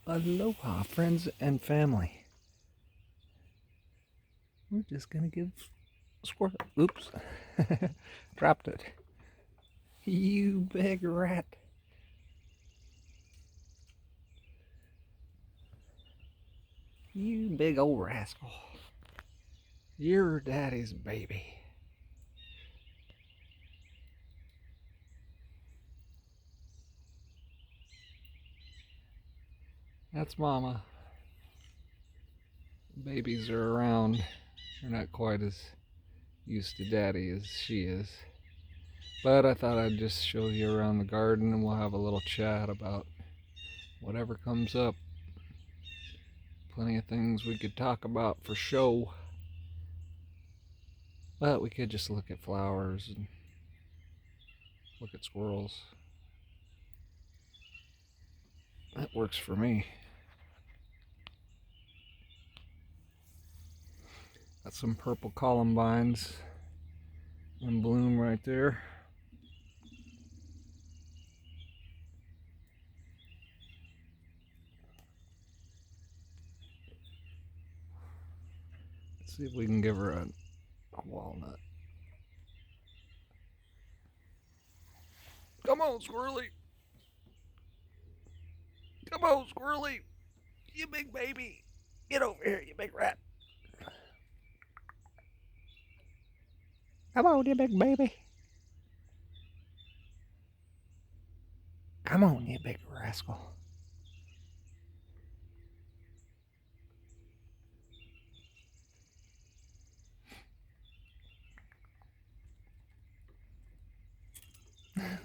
Aloha, friends and family. We're just gonna give squirrel. Oops, dropped it. You big rat. You big old rascal. You're daddy's baby. That's mama. Babies are around. They're not quite as used to daddy as she is. But I thought I'd just show you around the garden and we'll have a little chat about whatever comes up. Plenty of things we could talk about for show. But we could just look at flowers and look at squirrels. That works for me. Got some purple columbines in bloom right there. Let's see if we can give her a walnut. Come on, Squirrely. Come on, Squirrely. You big baby. Get over here, you big rat. Come on, you big baby. Come on, you big rascal.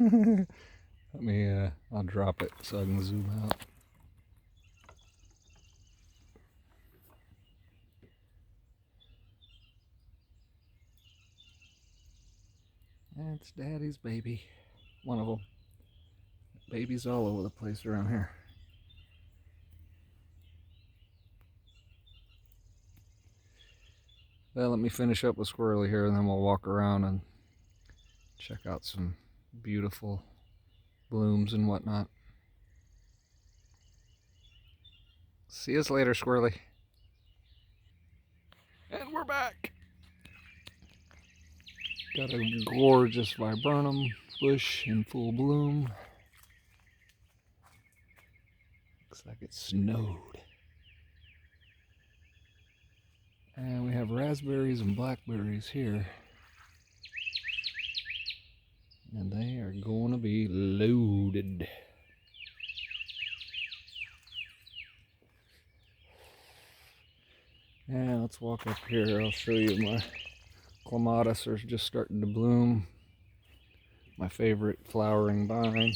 Let me, I'll drop it so I can zoom out. That's Daddy's baby. One of them. Babies all over the place around here. Well, let me finish up with Squirrely here and then we'll walk around and check out some beautiful blooms and whatnot. See us later, Squirrely. And we're back. Got a gorgeous viburnum bush in full bloom. Looks like it snowed. And we have raspberries and blackberries here. And they are going to be loaded. And let's walk up here. I'll show you my clematis are just starting to bloom. My favorite flowering vine.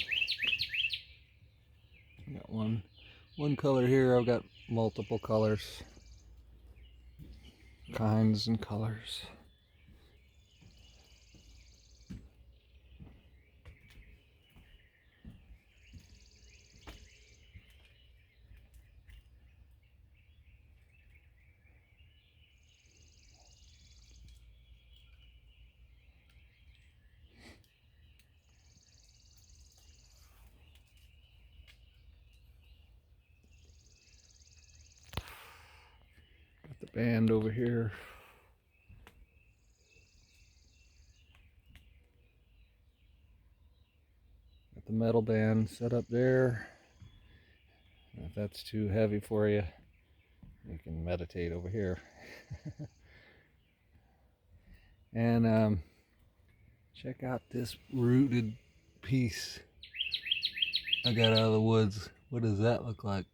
I got one color here. I've got multiple colors, kinds and colors. Got the band over here. Got the metal band set up there. If that's too heavy for you, you can meditate over here. And check out this rooted piece I got out of the woods. What does that look like?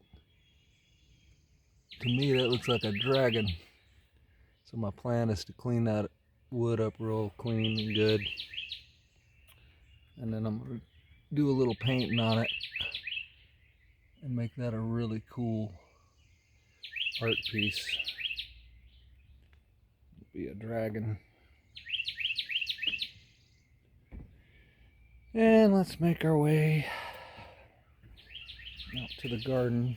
To me, that looks like a dragon. So my plan is to clean that wood up real clean and good. And then I'm going to do a little painting on it and make that a really cool art piece. Be a dragon. And let's make our way out to the garden.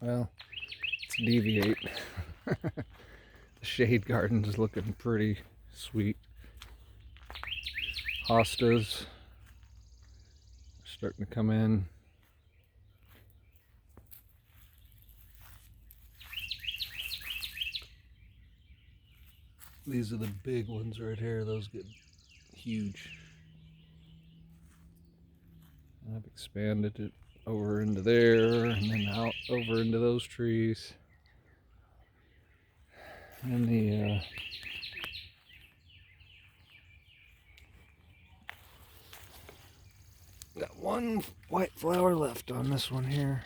Well, let's deviate. The shade garden is looking pretty sweet. Hostas are starting to come in. These are the big ones right here. Those get huge. I've expanded it over into there and then out over into those trees. And the got one white flower left on this one here.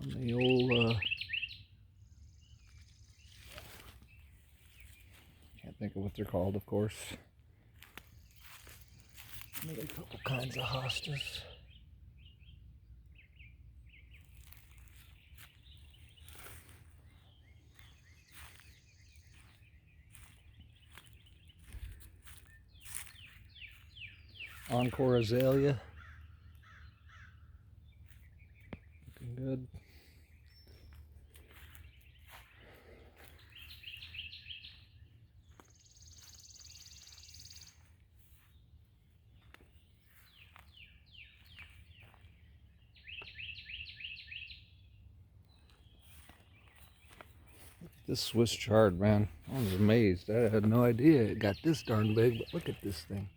On the old can't think of what they're called, of course. Another couple kinds of hostas. Encore azalea. Looking good. This Swiss chard, man. I was amazed. I had no idea it got this darn big, but look at this thing.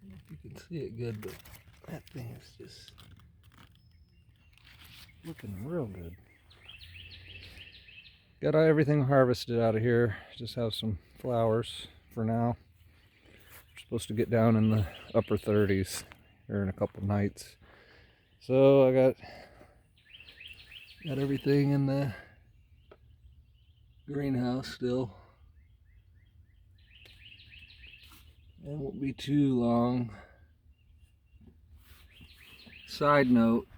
I don't know if you can see it good, but that thing is just looking real good. Got everything harvested out of here. Just have some flowers for now. We're supposed to get down in the upper 30s here in a couple nights. So I got everything in the greenhouse still. It won't be too long. Side note,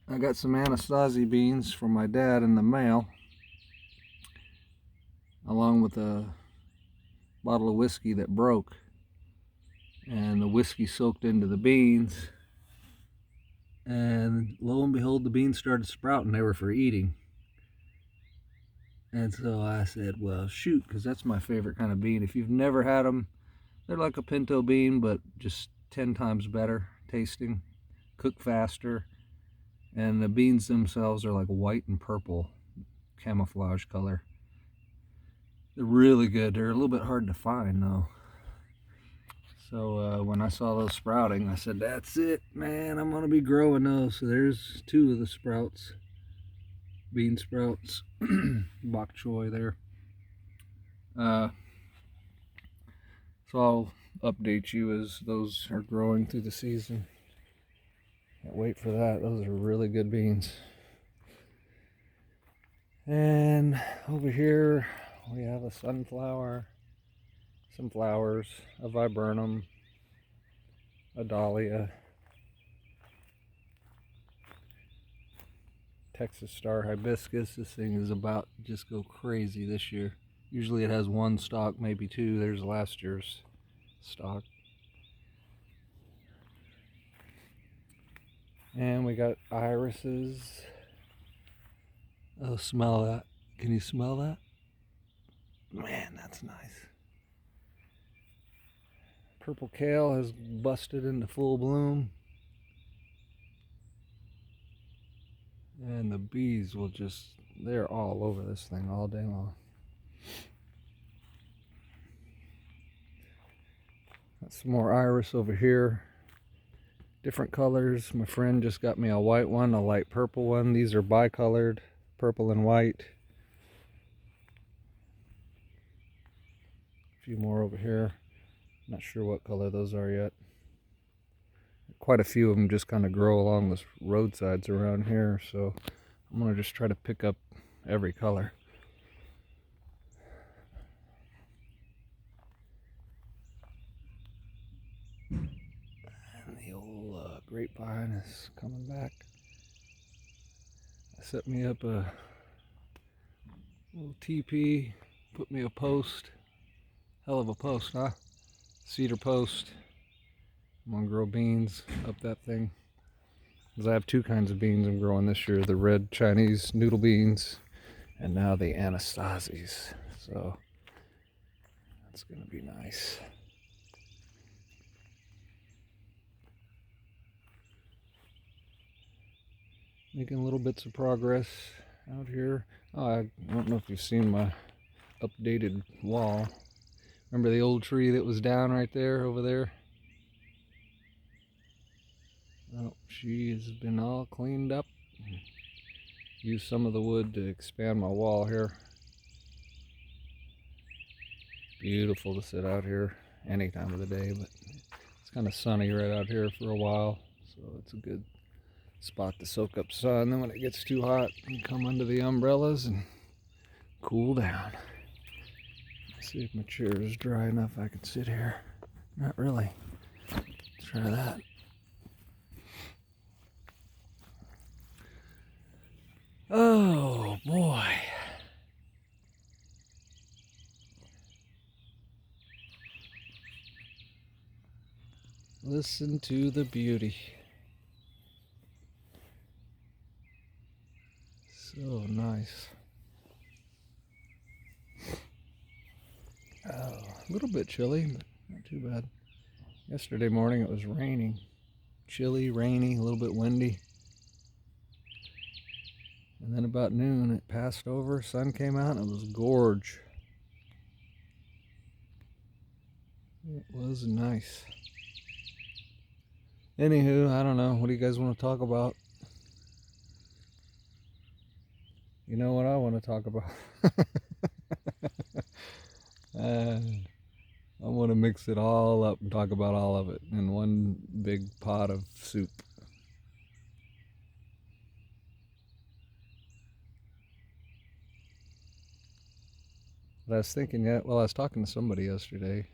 I got some Anasazi beans from my dad in the mail, along with a bottle of whiskey that broke. And the whiskey soaked into the beans. And lo and behold, the beans started sprouting. They were for eating. And so I said, well, shoot, because that's my favorite kind of bean. If you've never had them, they're like a pinto bean, but just 10 times better tasting, cook faster. And the beans themselves are like white and purple camouflage color. They're really good. They're a little bit hard to find though. So when I saw those sprouting, I said, that's it, man, I'm gonna be growing those. So there's 2 of the sprouts, bean sprouts, bok choy there. So I'll update you as those are growing through the season. Can't wait for that. Those are really good beans. And over here we have a sunflower, some flowers, a viburnum, a dahlia, Texas star hibiscus. This thing is about to just go crazy this year. Usually it has 1 stalk, maybe 2. There's last year's stalk. And we got irises. Oh, smell that. Can you smell that? Man, that's nice. Purple kale has busted into full bloom. And the bees will just, they're all over this thing all day long. Got some more iris over here. Different colors. My friend just got me a white one, a light purple one. These are bicolored, purple and white. A few more over here. Not sure what color those are yet. Quite a few of them just kind of grow along the roadsides around here, so I'm going to just try to pick up every color. And the old grapevine is coming back. I set me up a little teepee, put me a post. Hell of a post, huh? Cedar post. I'm gonna grow beans up that thing. Because I have 2 kinds of beans I'm growing this year. The red Chinese noodle beans and now the Anastasies. So that's going to be nice. Making little bits of progress out here. Oh, I don't know if you've seen my updated wall. Remember the old tree that was down right there, over there? Oh, she has been all cleaned up. Used some of the wood to expand my wall here. Beautiful to sit out here any time of the day, but it's kind of sunny right out here for a while, so it's a good spot to soak up sun. Then when it gets too hot, you come under the umbrellas and cool down. Let's see if my chair is dry enough I can sit here. Not really. Let's try that. Oh boy. Listen to the beauty. So nice. Oh, a little bit chilly, but not too bad. Yesterday morning it was raining. Chilly, rainy, a little bit windy. And then about noon it passed over, sun came out, and it was gorge. It was nice. Anywho, I don't know. What do you guys want to talk about? You know what I want to talk about? I want to mix it all up and talk about all of it in one big pot of soup. But I was thinking, I was talking to somebody yesterday.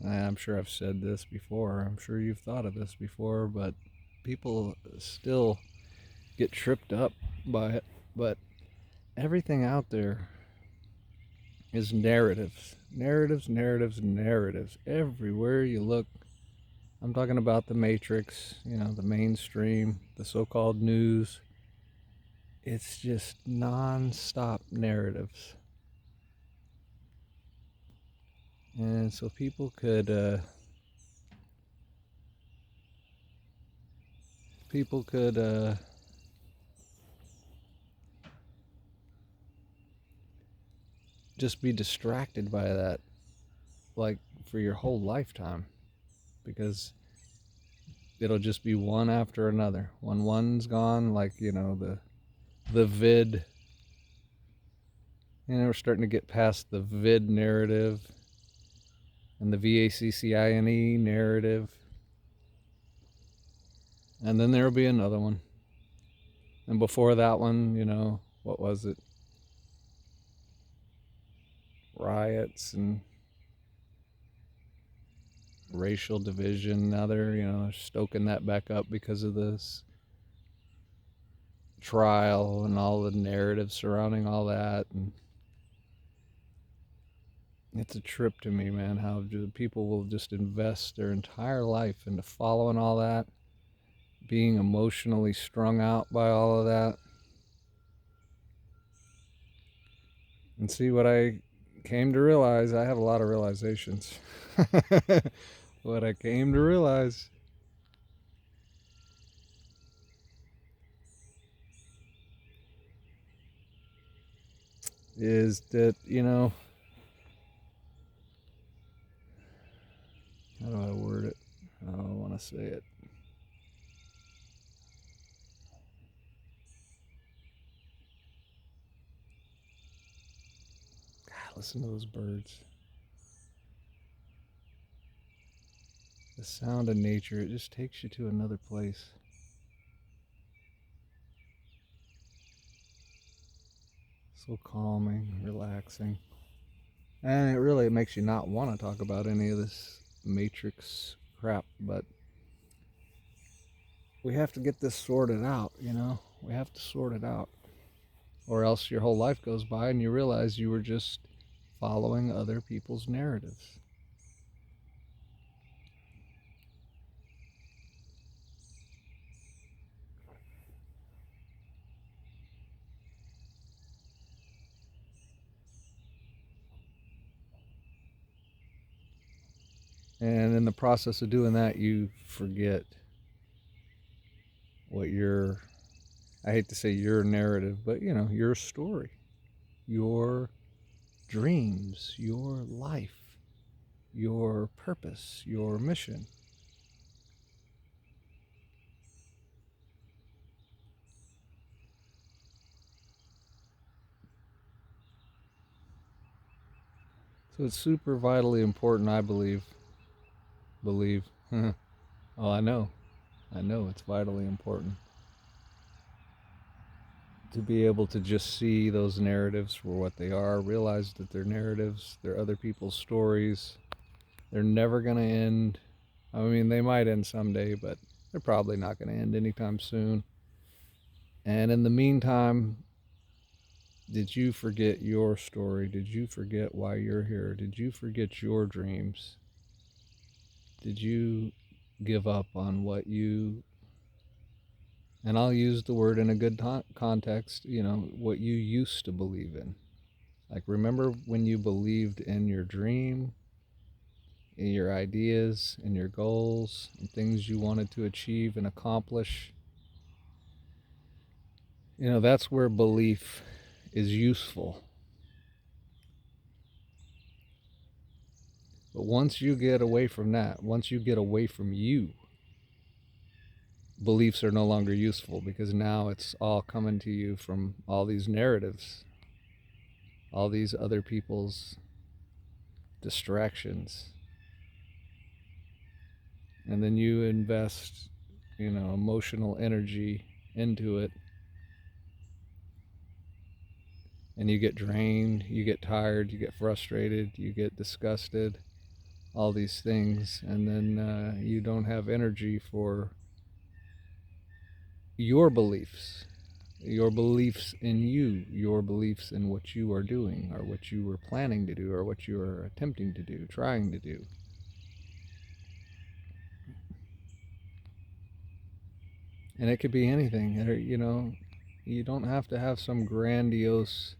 I'm sure I've said this before. I'm sure you've thought of this before, but people still get tripped up by it. But everything out there is narratives. Narratives, narratives, narratives. Everywhere you look. I'm talking about the Matrix, the mainstream, the so-called news. It's just non-stop narratives. And so people could just be distracted by that, like, for your whole lifetime, because it'll just be one after another. When one's gone, like, the vid, we're starting to get past the vid narrative and the VACCINE narrative, and then there'll be another one, and before that one, what was it, riots and racial division. Now they're stoking that back up because of this trial and all the narrative surrounding all that. And it's a trip to me, man, how people will just invest their entire life into following all that, being emotionally strung out by all of that. And see, what I came to realize, I have a lot of realizations. What I came to realize is that, how do I word it? How do I want to say it? God, listen to those birds. The sound of nature, it just takes you to another place. So calming, relaxing. And it makes you not want to talk about any of this matrix crap, but we have to get this sorted out, We have to sort it out. Or else your whole life goes by and you realize you were just following other people's narratives. And in the process of doing that, you forget what your, I hate to say your narrative, but your story, your dreams, your life, your purpose, your mission. So it's super vitally important, I believe. Believe. Oh, I know. I know it's vitally important to be able to just see those narratives for what they are, realize that they're narratives, they're other people's stories. They're never going to end. I mean, they might end someday, but they're probably not going to end anytime soon. And in the meantime, did you forget your story? Did you forget why you're here? Did you forget your dreams? Did you give up on what you, and I'll use the word in a good context, what you used to believe in? Like, remember when you believed in your dream, in your ideas, in your goals, and things you wanted to achieve and accomplish? That's where belief is useful. But once you get away from that, once you get away from you, beliefs are no longer useful, because now it's all coming to you from all these narratives, all these other people's distractions. And then you invest, emotional energy into it, and you get drained, you get tired, you get frustrated, you get disgusted, all these things, and then you don't have energy for your beliefs in you, your beliefs in what you are doing, or what you were planning to do, or what you are attempting to do, trying to do. And it could be anything. You don't have to have some grandiose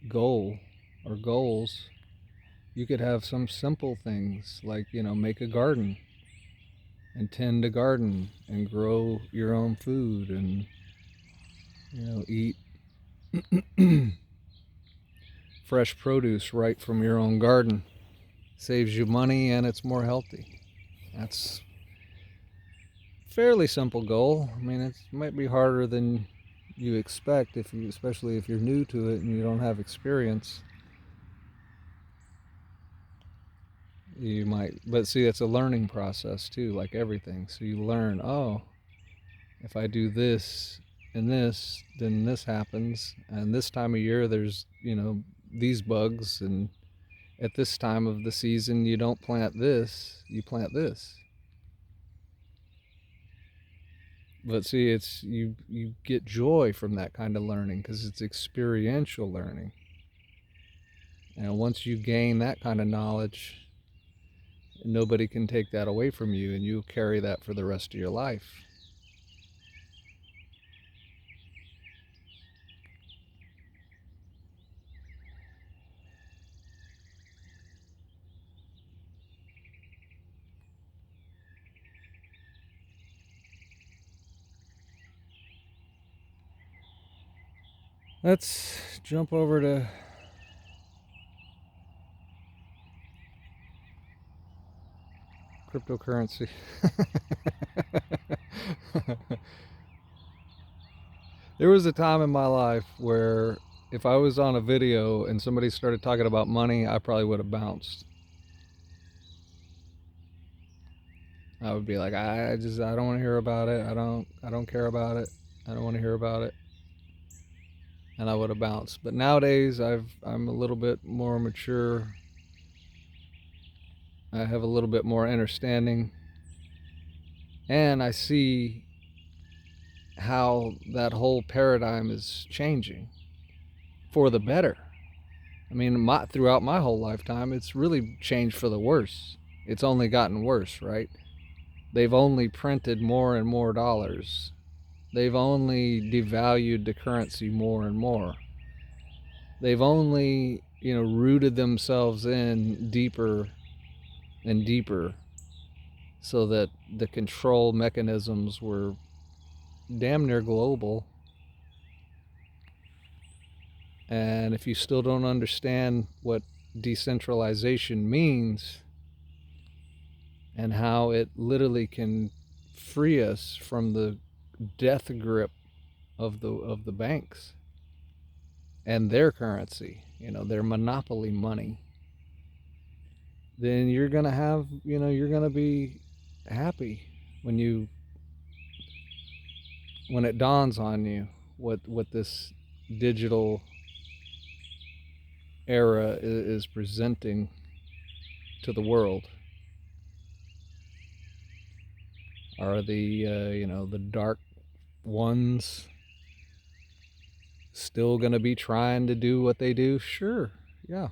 goal or goals. You could have some simple things like, make a garden and tend a garden and grow your own food, and, eat fresh produce right from your own garden. Saves you money and it's more healthy. That's a fairly simple goal. I mean, it might be harder than you expect, especially if you're new to it and you don't have experience. You might, but see, it's a learning process too, like everything. So you learn, oh, if I do this and this, then this happens. And this time of year, there's, these bugs. And at this time of the season, you don't plant this, you plant this. But see, you get joy from that kind of learning, because it's experiential learning. And once you gain that kind of knowledge, nobody can take that away from you, and you carry that for the rest of your life. Let's jump over to cryptocurrency. There was a time in my life where if I was on a video and somebody started talking about money, I probably would have bounced. I would be like, I don't want to hear about it. I don't care about it. I don't want to hear about it. And I would have bounced. But nowadays, I'm a little bit more mature. I have a little bit more understanding, and I see how that whole paradigm is changing for the better. I mean, throughout my whole lifetime, it's really changed for the worse. It's only gotten worse, right? They've only printed more and more dollars. They've only devalued the currency more and more. They've only, rooted themselves in deeper and deeper, so that the control mechanisms were damn near global. And if you still don't understand what decentralization means and how it literally can free us from the death grip of the banks and their currency, their monopoly money, then you're going to have, you're going to be happy when it dawns on you what this digital era is presenting to the world. Are the dark ones still going to be trying to do what they do? Sure, yeah.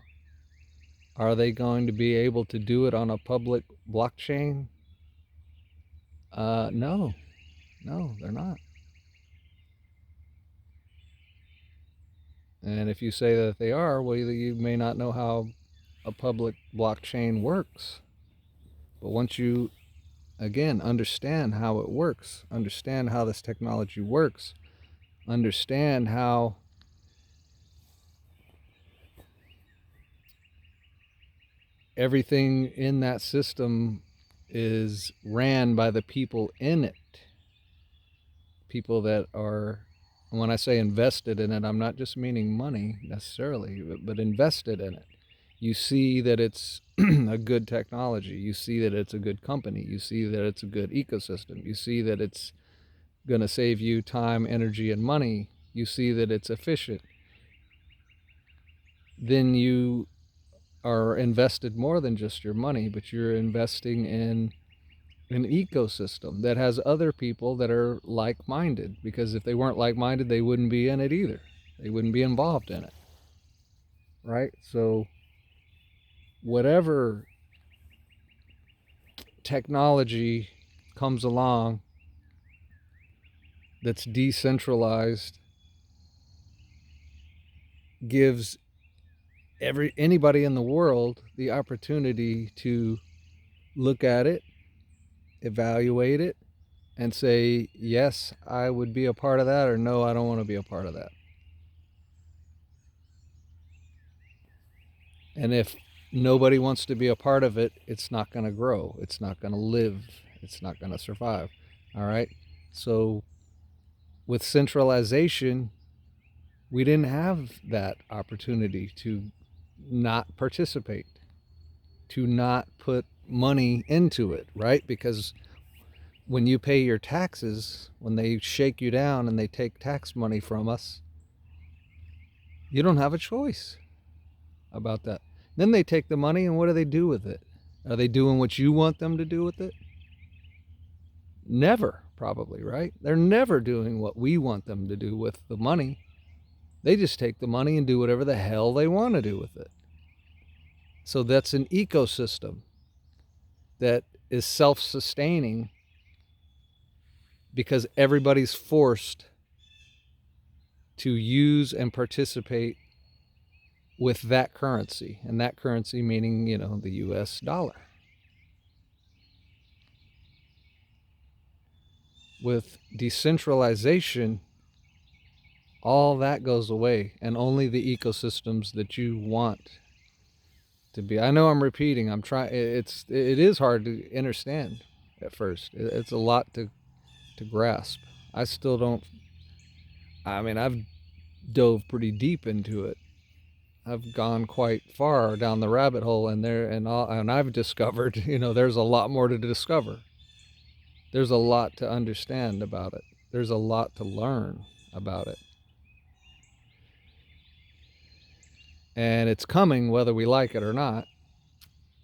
Are they going to be able to do it on a public blockchain? No, they're not. And if you say that they are, well, you may not know how a public blockchain works. But once you, again, understand how it works, understand how this technology works, understand how everything in that system is ran by the people in it, people that are, when I say invested in it, I'm not just meaning money necessarily, but invested in it. You see that it's a good technology. You see that it's a good company. You see that it's a good ecosystem. You see that it's going to save you time, energy, and money. You see that it's efficient. Then you are invested more than just your money, but you're investing in an ecosystem that has other people that are like-minded, because if they weren't like-minded, they wouldn't be in it either. They wouldn't be involved in it, right? So whatever technology comes along that's decentralized gives anybody in the world the opportunity to look at it, evaluate it, and say, yes, I would be a part of that, or no, I don't want to be a part of that. And if nobody wants to be a part of it, it's not going to grow. It's not going to live. It's not going to survive. All right? So with centralization, we didn't have that opportunity to not participate, to not put money into it, right? Because when you pay your taxes, when they shake you down and they take tax money from us, you don't have a choice about that. Then they take the money, and what do they do with it? Are they doing what you want them to do with it? Never, probably, right? They're never doing what we want them to do with the money. They just take the money and do whatever the hell they want to do with it. So that's an ecosystem that is self-sustaining because everybody's forced to use and participate with that currency, and that currency meaning, the US dollar. With decentralization, all that goes away, and only the ecosystems that you want to be. I know I'm repeating. I'm trying. It is hard to understand at first. It's a lot to grasp. I still don't. I mean, I've dove pretty deep into it. I've gone quite far down the rabbit hole, and I've discovered, there's a lot more to discover. There's a lot to understand about it. There's a lot to learn about it. And it's coming whether we like it or not.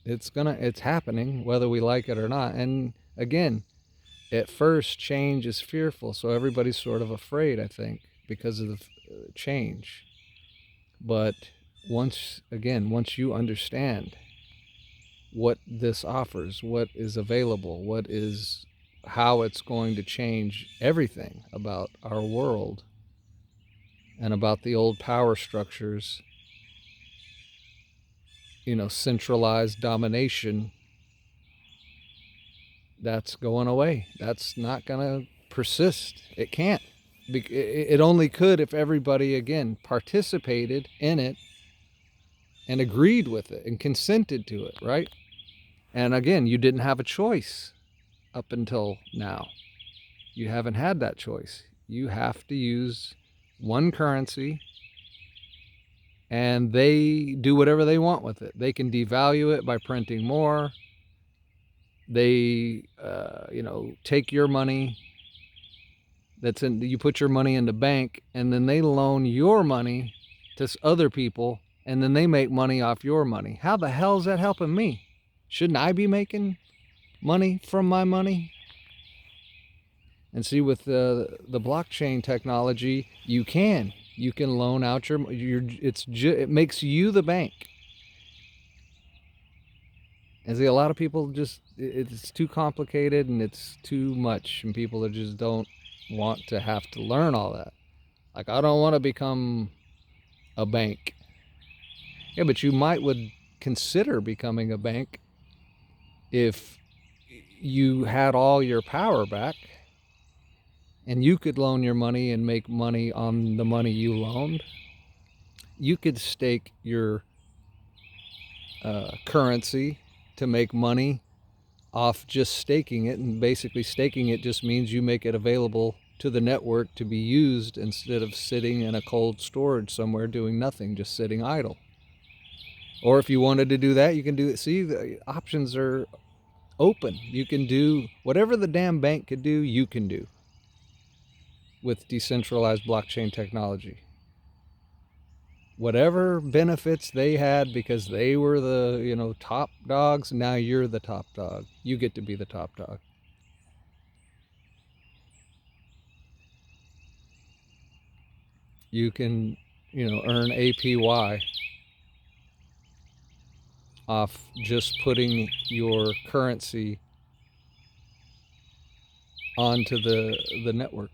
It's happening whether we like it or not. And again, at first change is fearful, so everybody's sort of afraid, I think, because of the change. But once you understand what this offers, what is available, how it's going to change everything about our world and about the old power structures, centralized domination That's going away. That's not going to persist. It can't. It only could if everybody, again, participated in it and agreed with it and consented to it, right? And again, you didn't have a choice up until now. You haven't had that choice. You have to use one currency, and they do whatever they want with it. They can devalue it by printing more. They, take your money you put your money in the bank, and then they loan your money to other people, and then they make money off your money. How the hell is that helping me? Shouldn't I be making money from my money? And see, with the blockchain technology, you can loan out it makes you the bank. And see, a lot of people it's too complicated and it's too much, and people just don't want to have to learn all that. Like, I don't want to become a bank. Yeah, but you would consider becoming a bank if you had all your power back and you could loan your money and make money on the money you loaned. You could stake your currency to make money off just staking it, and basically staking it just means you make it available to the network to be used instead of sitting in a cold storage somewhere doing nothing, just sitting idle. Or if you wanted to do that, you can do it. See, the options are open. You can do whatever the damn bank could do, you can do with decentralized blockchain technology. Whatever benefits they had because they were the, top dogs, now you're the top dog. You get to be the top dog. You can, earn APY off just putting your currency onto the network.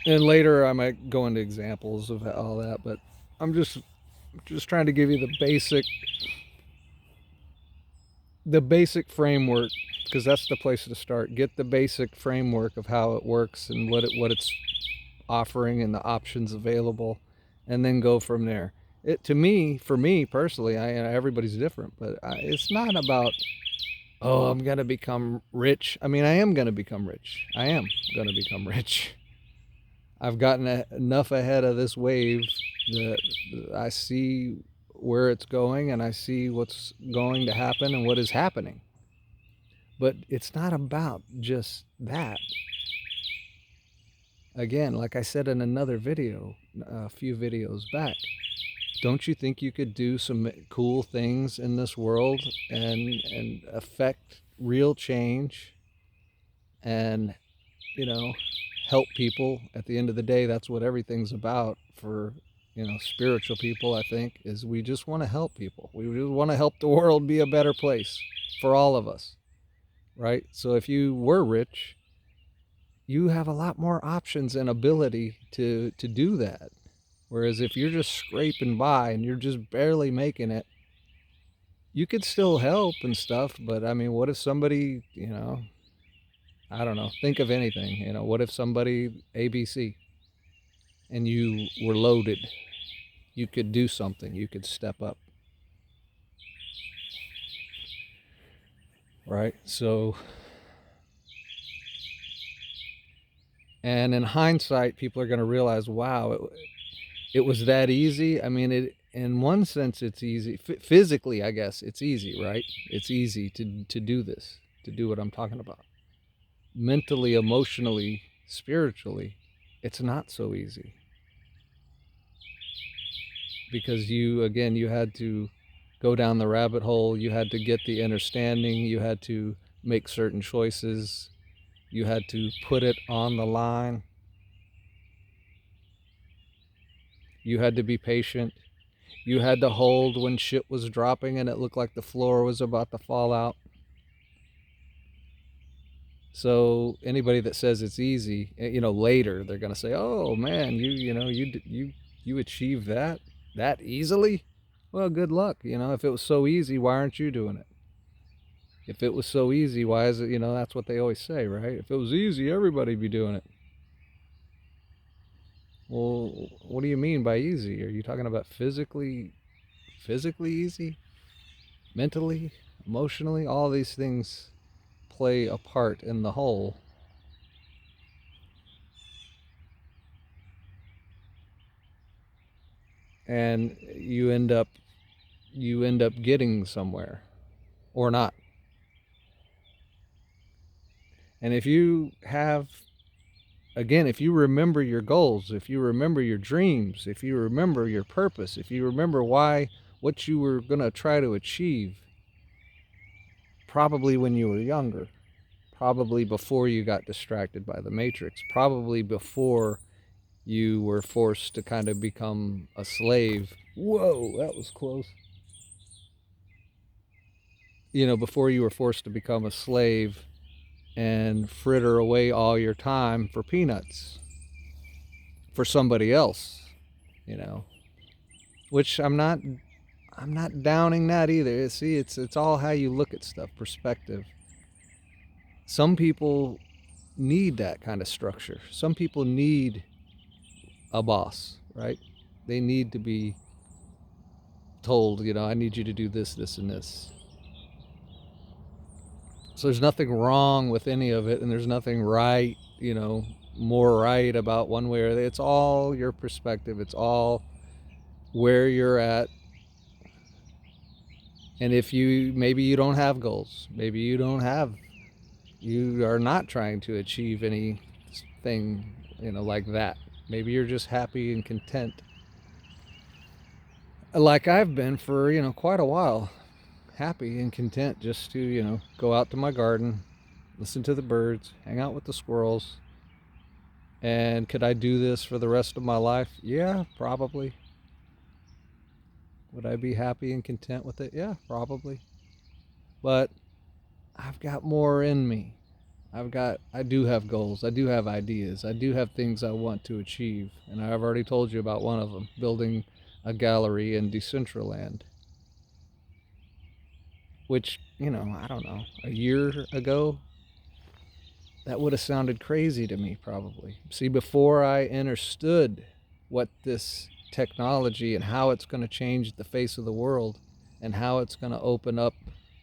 And later I might go into examples of all that, but I'm just trying to give you the basic framework, because that's the place to start. Get the basic framework of how it works and what it's offering and the options available, and then go from there. For me personally, everybody's different, but it's not about, oh, I'm gonna become rich. I mean, I am gonna become rich. I am gonna become rich. I've gotten enough ahead of this wave that I see where it's going, and I see what's going to happen and what is happening. But it's not about just that. Again, like I said in another video, a few videos back, don't you think you could do some cool things in this world and affect real change and, help people? At the end of the day, that's what everything's about for, spiritual people, I think, is we just want to help people. We just want to help the world be a better place for all of us, right? So if you were rich, you have a lot more options and ability to do that. Whereas if you're just scraping by and you're just barely making it, you could still help and stuff. But I mean, what if somebody, I don't know, think of anything, what if somebody ABC and you were loaded? You could do something, you could step up. Right? So, and in hindsight, people are going to realize, wow, it was that easy. I mean, in one sense, it's easy. Physically, I guess, it's easy, right? It's easy to do this, to do what I'm talking about. Mentally, emotionally, spiritually, it's not so easy. Because you had to go down the rabbit hole. You had to get the understanding. You had to make certain choices. You had to put it on the line. You had to be patient. You had to hold when shit was dropping and it looked like the floor was about to fall out. So anybody that says it's easy, later they're gonna say, "Oh man, you achieved that easily? Well, good luck. If it was so easy, why aren't you doing it?" If it was so easy, why is it, that's what they always say, right? If it was easy, everybody'd be doing it. Well, what do you mean by easy? Are you talking about physically easy? Mentally, emotionally? All these things play a part in the whole. And you end up getting somewhere or not. And if you have, again, if you remember your goals, if you remember your dreams, if you remember your purpose, if you remember what you were going to try to achieve, probably when you were younger, probably before you got distracted by the matrix, probably before you were forced to kind of become a slave. Whoa, that was close. Before you were forced to become a slave and fritter away all your time for peanuts for somebody else, you know. Which I'm not downing that either. See, it's all how you look at stuff, perspective. Some people need that kind of structure. Some people need a boss, right? They need to be told, I need you to do this, this, and this. So there's nothing wrong with any of it, and there's nothing right, more right about one way or the other. It's all your perspective. It's all where you're at. And if maybe you don't have goals, maybe you are not trying to achieve anything, like that. Maybe you're just happy and content, like I've been for, quite a while. Happy and content just to, go out to my garden, listen to the birds, hang out with the squirrels. And could I do this for the rest of my life? Yeah, probably. Would I be happy and content with it? Yeah, probably. But I've got more in me. I do have goals. I do have ideas. I do have things I want to achieve. And I've already told you about one of them, building a gallery in Decentraland. Which, I don't know, a year ago, that would have sounded crazy to me, probably. See, before I understood what this technology and how it's going to change the face of the world and how it's going to open up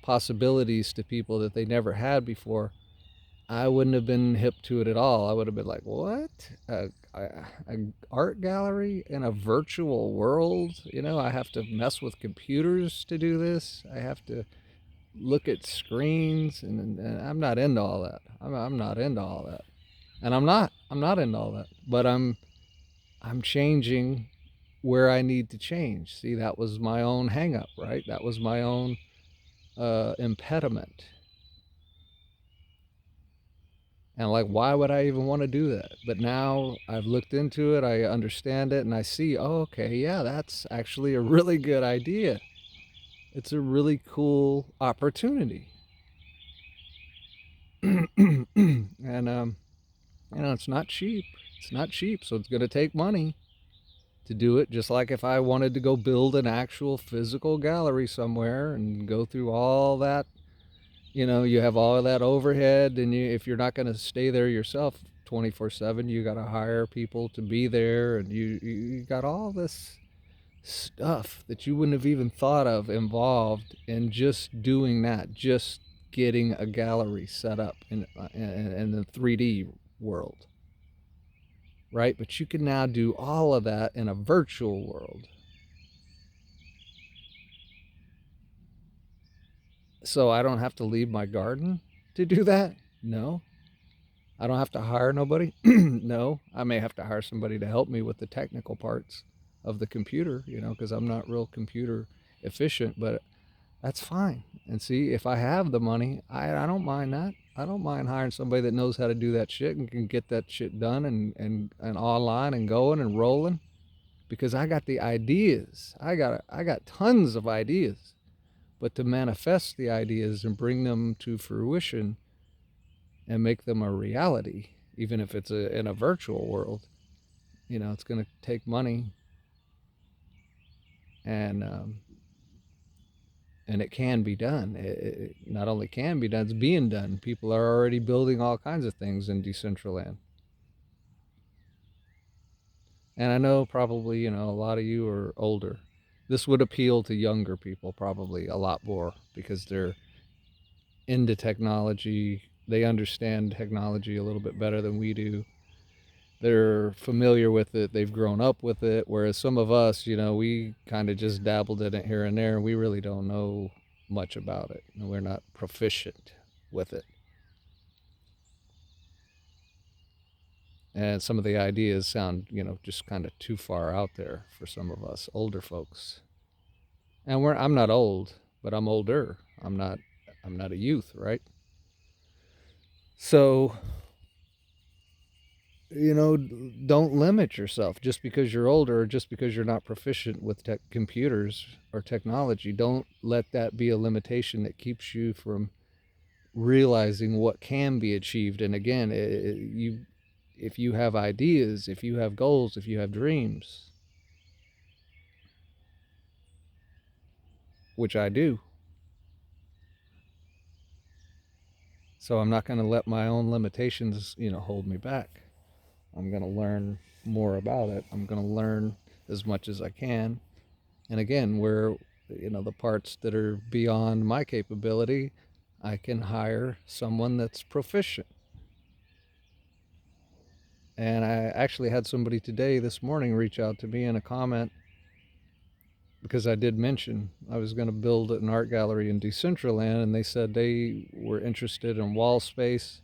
possibilities to people that they never had before, I wouldn't have been hip to it at all. I would have been like, what? A art gallery in a virtual world? I have to mess with computers to do this. I have to look at screens, and I'm not into all that. I'm not into all that, and I'm not into all that. But I'm changing where I need to change. See, that was my own hang up, right? That was my own impediment. And like, why would I even want to do that? But now I've looked into it, I understand it, and I see, oh, okay, yeah, that's actually a really good idea. It's a really cool opportunity. And it's not cheap. It's not cheap, so it's going to take money to do it. Just like if I wanted to go build an actual physical gallery somewhere and go through all that, you have all of that overhead, and if you're not going to stay there yourself 24/7, you got to hire people to be there, and you got all this stuff that you wouldn't have even thought of involved in just doing that, just getting a gallery set up in the 3D world, right? But you can now do all of that in a virtual world. So I don't have to leave my garden to do that? No. I don't have to hire nobody? No. I may have to hire somebody to help me with the technical parts of the computer, because I'm not real computer efficient, but that's fine. And see, if I have the money, I don't mind that. I don't mind hiring somebody that knows how to do that shit and can get that shit done and online and going and rolling, because I got the ideas. I got tons of ideas. But to manifest the ideas and bring them to fruition and make them a reality, even if it's in a virtual world, it's going to take money. And and it can be done. It not only can be done, it's being done. People are already building all kinds of things in Decentraland. And I know probably, a lot of you are older. This would appeal to younger people probably a lot more because they're into technology. They understand technology a little bit better than we do. They're familiar with it. They've grown up with it. Whereas some of us, we kind of just dabbled in it here and there, and we really don't know much about it. And we're not proficient with it. And some of the ideas sound, just kind of too far out there for some of us older folks. And I'm not old, but I'm older. I'm not a youth, right? So, don't limit yourself just because you're older or just because you're not proficient with computers or technology. Don't let that be a limitation that keeps you from realizing what can be achieved. And again, if you have ideas, if you have goals, if you have dreams, which I do, so I'm not going to let my own limitations, hold me back. I'm going to learn more about it. I'm going to learn as much as I can. And again, where, the parts that are beyond my capability, I can hire someone that's proficient. And I actually had somebody today, this morning, reach out to me in a comment because I did mention I was going to build an art gallery in Decentraland, and they said they were interested in wall space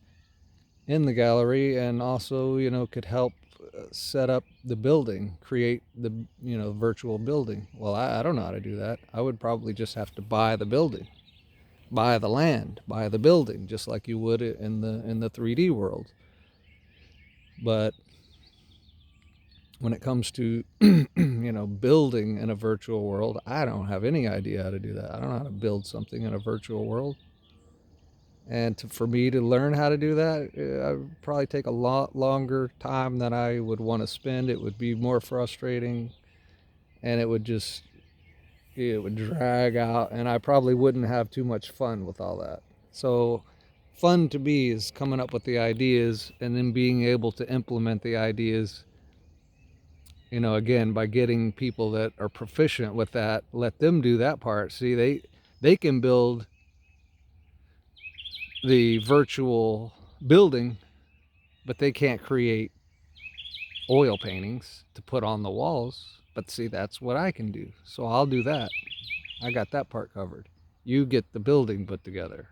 in the gallery and also, could help set up the building, create the, virtual building. Well, I don't know how to do that. I would probably just have to buy the building, buy the land, buy the building, just like you would in the 3D world. But when it comes to building in a virtual world, I don't have any idea how to do that. I don't know how to build something in a virtual world. And for me to learn how to do that, it would probably take a lot longer time than I would want to spend. It would be more frustrating, and it would drag out, and I probably wouldn't have too much fun with all that. So, fun to me is coming up with the ideas and then being able to implement the ideas. Again, by getting people that are proficient with that, let them do that part. See, they can build the virtual building, but they can't create oil paintings to put on the walls. But see, that's what I can do. So I'll do that. I got that part covered. You get the building put together.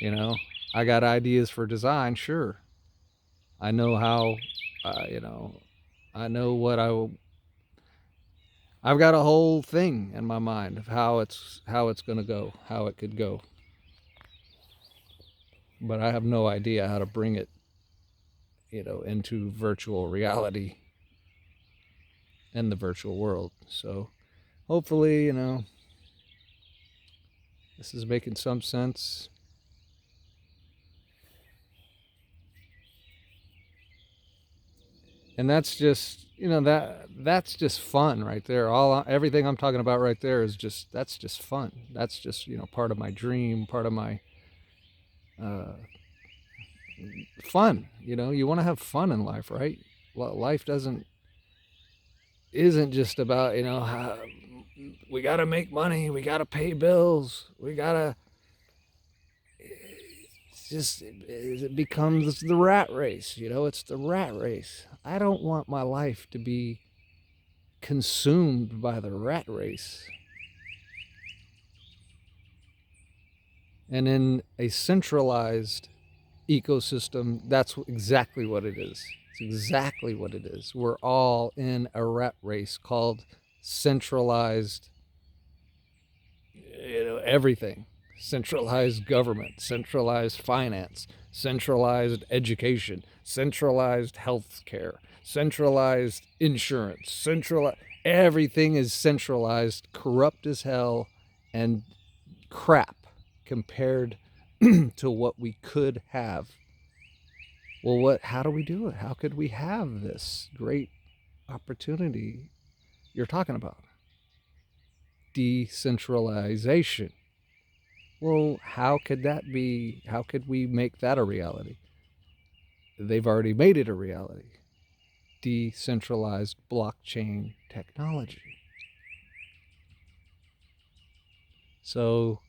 You know, I got ideas for design, sure. I know how, you know, I know what I've got a whole thing in my mind of how it's going to go, how it could go. But I have no idea how to bring it, into virtual reality in the virtual world. So hopefully, this is making some sense. And that's just, that's just fun right there. Everything I'm talking about right there is that's just fun. That's just, part of my dream, part of my uh, fun. You want to have fun in life, right? Life isn't just about, how, we got to make money, we got to pay bills, we got to it becomes the rat race. It's the rat race. I don't want my life to be consumed by the rat race. And in a centralized ecosystem, that's exactly what it is. It's exactly what it is. We're all in a rat race called centralized, everything. Centralized government, centralized finance, centralized education, centralized health care, centralized insurance, everything is centralized, corrupt as hell, and crap compared to what we could have. Well, how do we do it? How could we have this great opportunity you're talking about? decentralization. Well, how could that be? How could we make that a reality? They've already made it a reality. Decentralized blockchain technology. So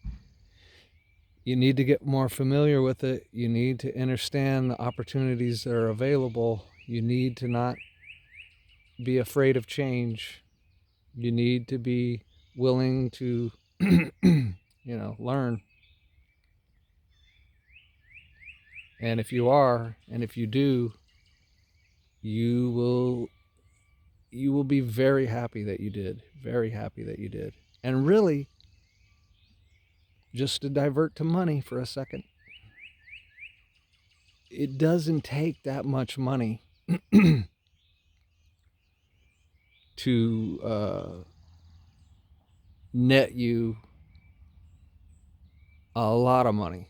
you need to get more familiar with it. You need to understand the opportunities that are available. You need to not be afraid of change. You need to be willing to, learn. And if you are, and if you do, you will be very happy that you did. Very happy that you did. And really, just to divert to money for a second, it doesn't take that much money to net you a lot of money.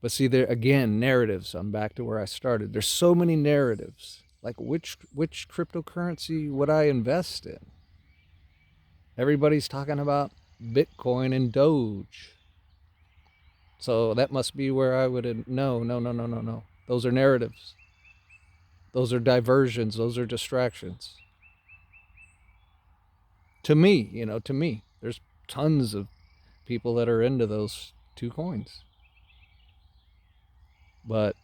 But see, there again, narratives. I'm back to where I started. There's so many narratives. Like which cryptocurrency would I invest in? Everybody's talking about Bitcoin and Doge. So that must be where I would. No. Those are narratives. Those are diversions. Those are distractions. To me, there's tons of people that are into those two coins. But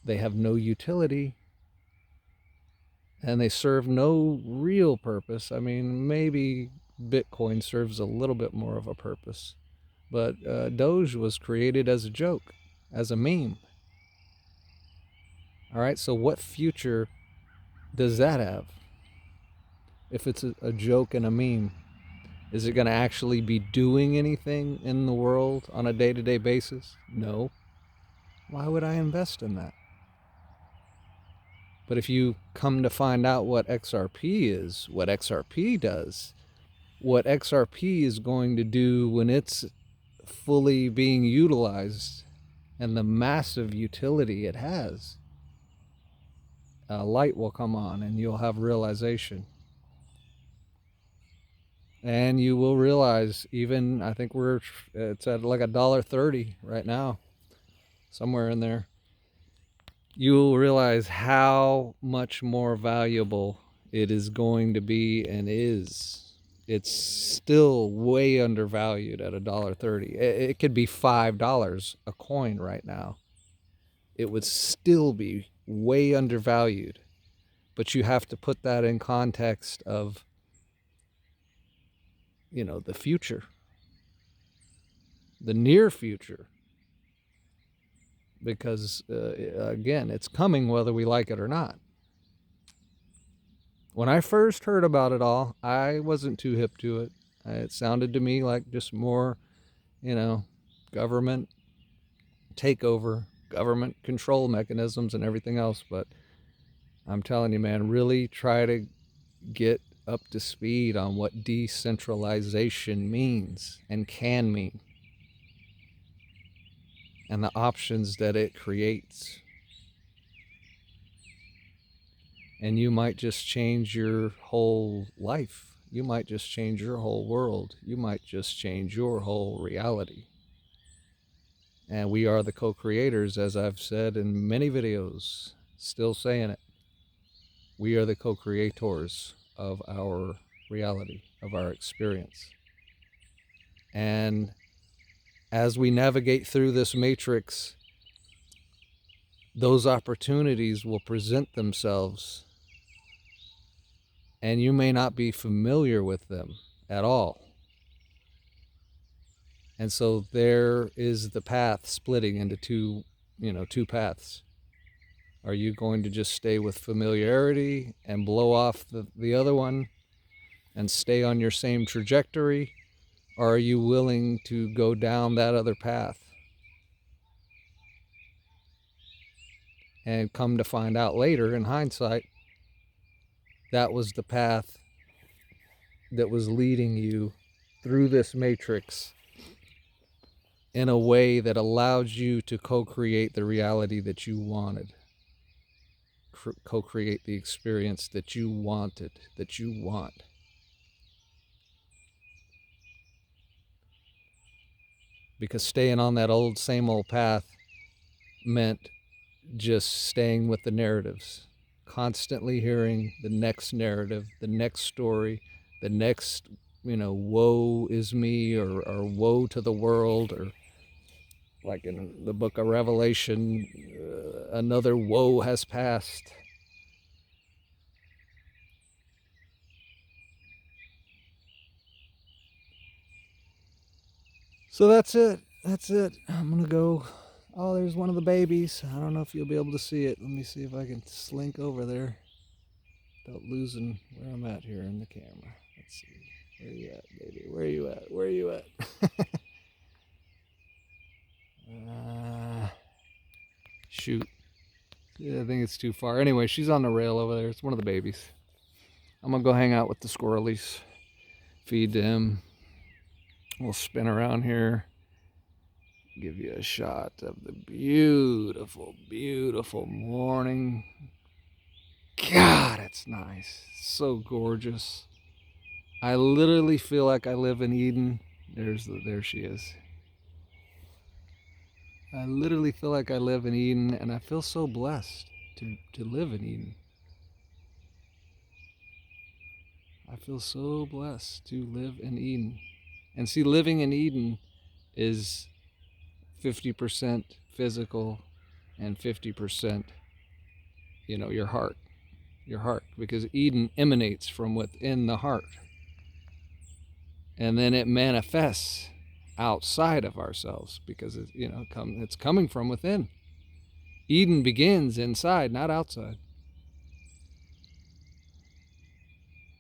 they have no utility and they serve no real purpose. I mean, maybe Bitcoin serves a little bit more of a purpose, but Doge was created as a joke, as a meme. All right, so what future does that have? If it's a joke and a meme, is it going to actually be doing anything in the world on a day-to-day basis? No. Why would I invest in that? But if you come to find out what XRP is, what XRP does, what XRP is going to do when it's fully being utilized and the massive utility it has, light will come on and you'll have realization. And you will realize, even I think it's at like $1.30 right now, somewhere in there. You will realize how much more valuable it is going to be and is. It's still way undervalued at $1.30. It could be $5 a coin right now. It would still be way undervalued. But you have to put that in context of, the future, the near future. Because, again, it's coming whether we like it or not. When I first heard about it all, I wasn't too hip to it. It sounded to me like just more, government takeover, government control mechanisms and everything else. But I'm telling you, man, really try to get up to speed on what decentralization means and can mean, and the options that it creates. And you might just change your whole life. You might just change your whole world. You might just change your whole reality. And we are the co-creators, as I've said in many videos, still saying it. We are the co-creators of our reality, of our experience. And as we navigate through this matrix, those opportunities will present themselves, and you may not be familiar with them at all. And so there is the path splitting into two paths. Are you going to just stay with familiarity and blow off the other one and stay on your same trajectory? Or are you willing to go down that other path? And come to find out later, in hindsight, that was the path that was leading you through this matrix in a way that allowed you to co-create the reality that you wanted. Co-create the experience that you wanted, that you want. because staying on that same old path meant just staying with the narratives, constantly hearing the next narrative, the next story, the next, woe is me, or woe to the world, or like in the book of Revelation, another woe has passed. So that's it. That's it. I'm going to go. Oh, there's one of the babies. I don't know if you'll be able to see it. Let me see if I can slink over there without losing where I'm at here in the camera. Let's see. Where you at, baby? Where you at? Where you at? Shoot. Yeah, I think it's too far. Anyway, she's on the rail over there. It's one of the babies. I'm going to go hang out with the squirrelies. Feed them. We'll spin around here. Give you a shot of the beautiful, beautiful morning. God, it's nice. It's so gorgeous. I literally feel like I live in Eden. There she is. I literally feel like I live in Eden, and I feel so blessed to live in Eden. I feel so blessed to live in Eden. And see, living in Eden is 50% physical and 50%, your heart. Your heart. Because Eden emanates from within the heart. And then it manifests outside of ourselves because it's coming from within. Eden begins inside, not outside.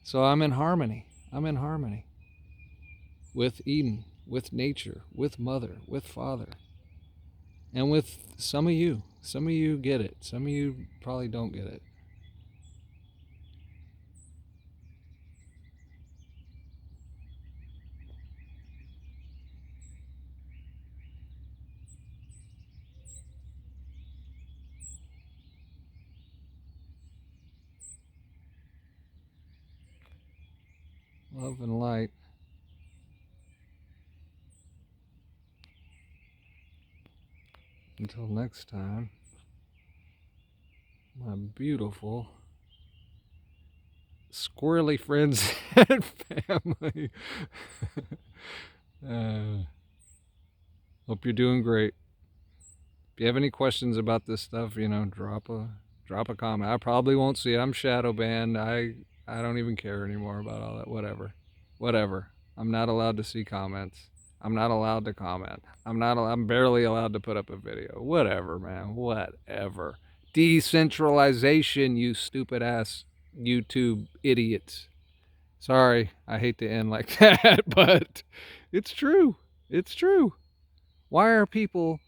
So I'm in harmony. I'm in harmony with Eden, with nature, with Mother, with Father, and with some of you. Some of you get it. Some of you probably don't get it. Love and light. Until next time, my beautiful squirrely friends and family. Hope you're doing great. If you have any questions about this stuff, drop a comment. I probably won't see it. I'm shadow banned. I don't even care anymore about all that. Whatever. I'm not allowed to see comments. I'm not allowed to comment. I'm barely allowed to put up a video. Whatever, man. Whatever. Decentralization, you stupid ass YouTube idiots. Sorry, I hate to end like that, but it's true. It's true. Why do people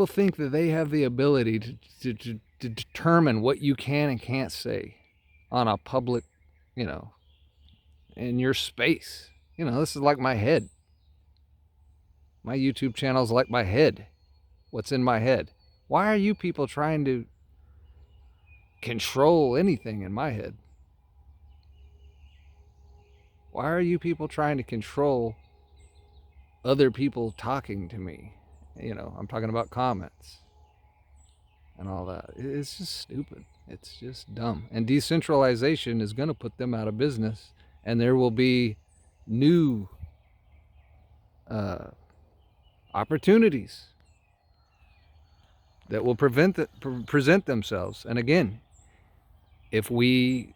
think that they have the ability to determine what you can and can't say on a public, in your space? This is like my head. My YouTube channel is like my head. What's in my head? Why are you people trying to control anything in my head? Why are you people trying to control other people talking to me? I'm talking about comments and all that. It's just stupid. It's just dumb. And decentralization is going to put them out of business, and there will be new opportunities that will present themselves. And again, if those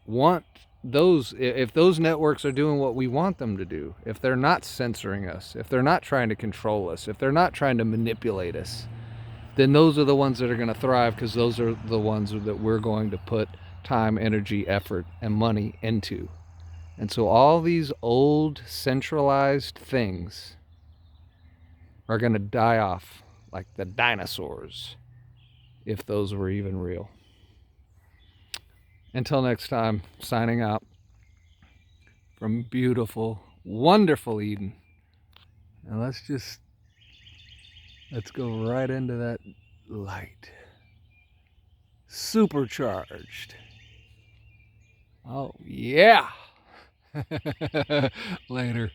networks are doing what we want them to do, if they're not censoring us, if they're not trying to control us, if they're not trying to manipulate us, then those are the ones that are going to thrive, because those are the ones that we're going to put time, energy, effort, and money into. And so all these old centralized things are going to die off like the dinosaurs, if those were even real. Until next time, signing out from beautiful, wonderful Eden. And let's go right into that light. Supercharged. Oh, yeah. Later.